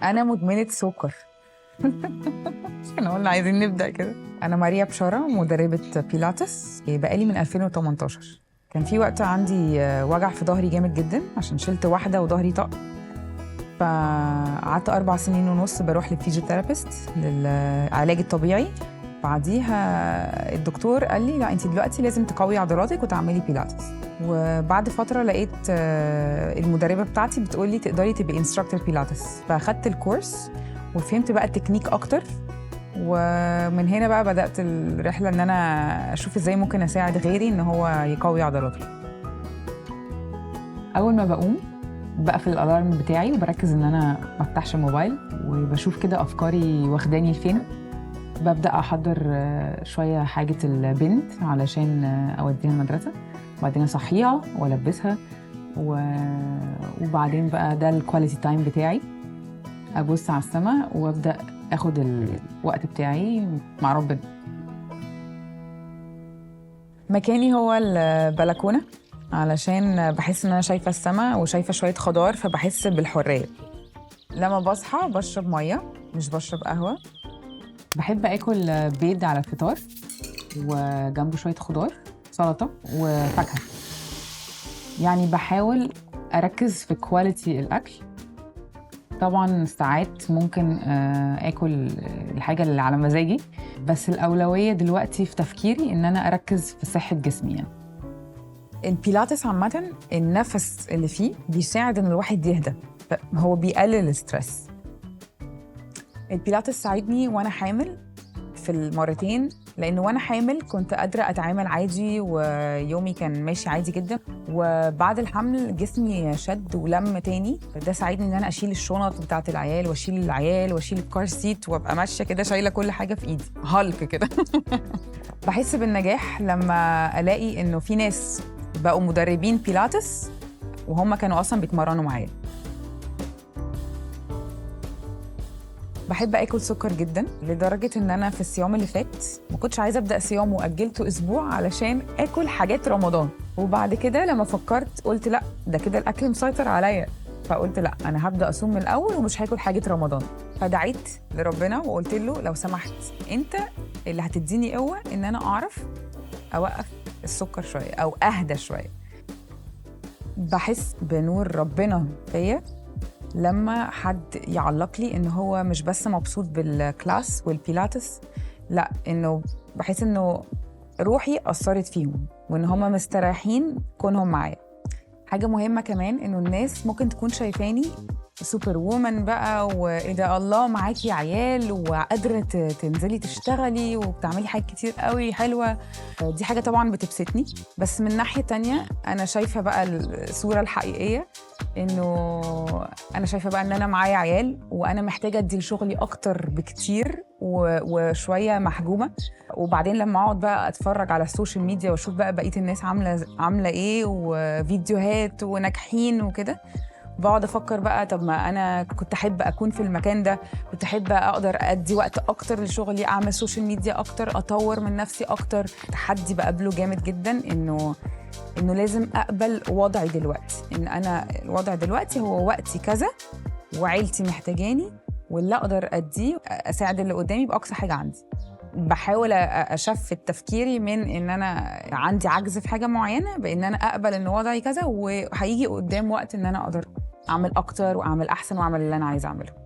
انا مدمنه سكر. احنا قلنا عايزين نبدا كده. انا ماريا بشاره، مدربه بيلاتس بقالي من 2018. كان في وقت عندي وجع في ظهري جامد جدا عشان شلت واحده وظهري طق. فقعدت 4 سنين ونص بروح للفيزيوثيرابيست للعلاج الطبيعي. بعديها الدكتور قال لي لا، انت دلوقتي لازم تقوي عضلاتك وتعملي بيلاتس. وبعد فتره لقيت المدربه بتاعتي بتقول لي تقدري تبقي انستراكتور بيلاتس، فاخدت الكورس وفهمت بقى التكنيك اكتر. ومن هنا بقى بدات الرحله ان انا اشوف ازاي ممكن اساعد غيري ان هو يقوي عضلاته. اول ما بقوم بقفل الالارم بتاعي وبركز ان انا ما افتحش الموبايل، وبشوف كده افكاري واخداني لفين. ببدا احضر شويه حاجه البنت علشان اوديها المدرسه، وبعدين اصحيها والبسها وبعدين بقى ده الكواليتي تايم بتاعي. ابص على السماء وابدا اخد الوقت بتاعي مع ربنا. مكاني هو البلكونه، علشان بحس ان انا شايفه السماء وشايفه شويه خضار، فبحس بالحريه. لما بصحى بشرب ميه، مش بشرب قهوه. بحب اكل بيض على الفطار وجنبه شويه خضار، سلطه وفاكهه. يعني بحاول اركز في كواليتي الاكل. طبعا ساعات ممكن اكل الحاجه اللي على مزاجي، بس الاولويه دلوقتي في تفكيري ان انا اركز في صحه جسمي. يعني البيلاتس عامه النفس اللي فيه بيساعد ان الواحد يهدى، هو بيقلل الستريس. البيلاتس ساعدني وانا حامل في المرتين، لأنه وأنا حامل كنت قادرة أتعامل عادي ويومي كان ماشي عادي جدا، وبعد الحمل جسمي شد ولم تاني. ده ساعدني إن أنا أشيل الشنط بتاعة العيال وأشيل العيال وأشيل الكار سيت وأبقى ماشية كده شايلة كل حاجة في إيدي، هالك كده. بحس بالنجاح لما ألاقي إنه في ناس بقوا مدربين بيلاتس وهم كانوا أصلاً بيتمرنوا معايا. بحب اكل سكر جدا، لدرجه ان انا في الصيام اللي فات ما كنتش عايزه ابدا صيام واجلته اسبوع علشان اكل حاجات رمضان. وبعد كده لما فكرت قلت لا، ده كده الاكل مسيطر عليا، فقلت لا، انا هبدا اصوم من الاول ومش هاكل حاجه رمضان. فدعيت لربنا وقلت له لو سمحت انت اللي هتديني قوه ان انا اعرف اوقف السكر شويه او اهدى شويه. بحس بنور ربنا فيا لما حد يعلق لي إن هو مش بس مبسوط بالكلاس والبيلاتس، لا، إنه بحس إنه روحي أثرت فيهم وإن هم مستريحين كونهم معايا. حاجة مهمة كمان إنه الناس ممكن تكون شايفاني سوبر وومن بقى، وإيه ده الله معاكي عيال وقادرة تنزلي تشتغلي وبتعملي حاجات كتير قوي حلوة. دي حاجة طبعا بتبسطني، بس من ناحية تانية أنا شايفة بقى الصورة الحقيقية، إنه أنا شايفة بقى إن أنا معايا عيال وأنا محتاجة أدي لشغلي أكتر بكتير وشوية محجومة. وبعدين لما أقعد بقى أتفرج على السوشيال ميديا وأشوف بقى بقية الناس عاملة إيه وفيديوهات وناجحين وكده، بقعد افكر بقى طب ما انا كنت احب اكون في المكان ده، كنت احب اقدر ادي وقت اكتر لشغلي، اعمل سوشيال ميديا اكتر، اطور من نفسي اكتر. تحدي بقابله جامد جدا انه لازم اقبل وضعي دلوقتي، ان انا الوضع دلوقتي هو وقتي كذا وعيلتي محتاجاني، واللي اقدر اديه اساعد اللي قدامي باقصى حاجه عندي. بحاول اشفت تفكيري من ان انا عندي عجز في حاجه معينه بان انا اقبل ان وضعي كذا، وهيجي قدام وقت ان انا اقدر اعمل اكتر واعمل احسن واعمل اللي انا عايزه اعمله.